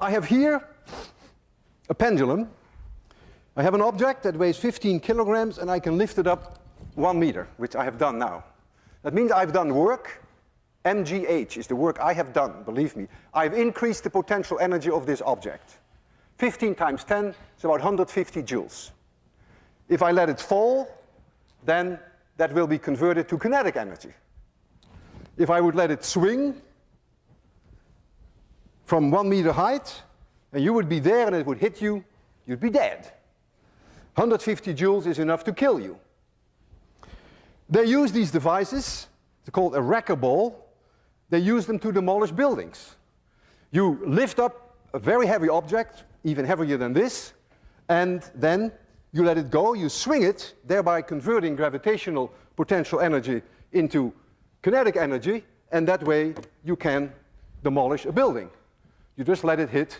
I have here a pendulum. I have an object that weighs 15 kilograms and I can lift it up 1 meter, which I have done now. That means I've done work. mgh is the work I have done, believe me. I've increased the potential energy of this object. 15 times 10 is about 150 joules. If I let it fall, then that will be converted to kinetic energy. If I would let it swing from 1 meter height, and you would be there and it would hit you, you'd be dead. 150 joules is enough to kill you. They use these devices, they're called a wrecker ball. They use them to demolish buildings. You lift up a very heavy object, even heavier than this, and then you let it go, you swing it, thereby converting gravitational potential energy into kinetic energy, and that way you can demolish a building. You just let it hit,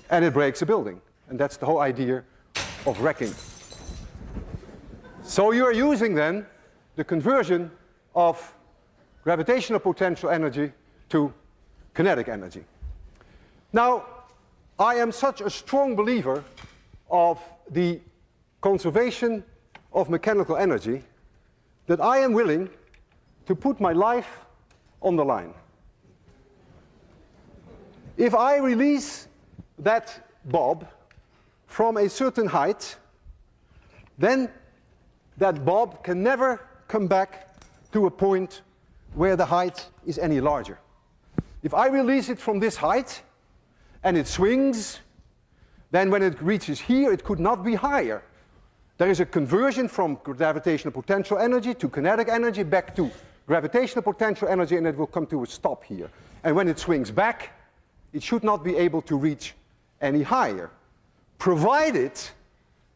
and it breaks a building. And that's the whole idea of wrecking. So you are using then the conversion of gravitational potential energy to kinetic energy. Now, I am such a strong believer of the conservation of mechanical energy that I am willing to put my life on the line. If I release that bob from a certain height, then that bob can never come back to a point where the height is any larger. If I release it from this height and it swings, then when it reaches here, it could not be higher. There is a conversion from gravitational potential energy to kinetic energy back to gravitational potential energy, and it will come to a stop here. And when it swings back, it should not be able to reach any higher, provided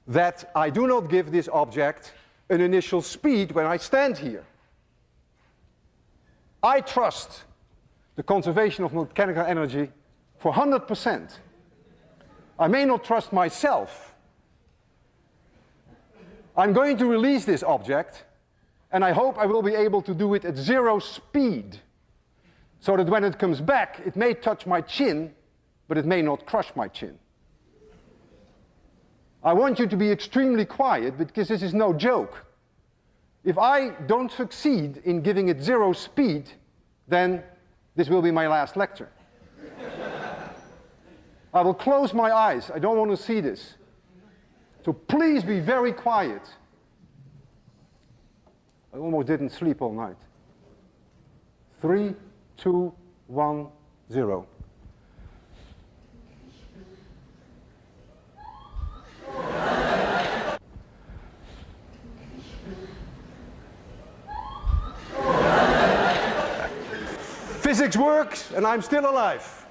that I do not give this object an initial speed when I stand here. I trust the conservation of mechanical energy for 100%. I may not trust myself. I'm going to release this object, and I hope I will be able to do it at 0 speed, so that when it comes back, it may touch my chin, but it may not crush my chin. I want you to be extremely quiet, because this is no joke. If I don't succeed in giving it 0 speed, then this will be my last lecture. I will close my eyes. I don't want to see this. So please be very quiet. I almost didn't sleep all night. 3, 2, 1, 0. Physics works, and I'm still alive.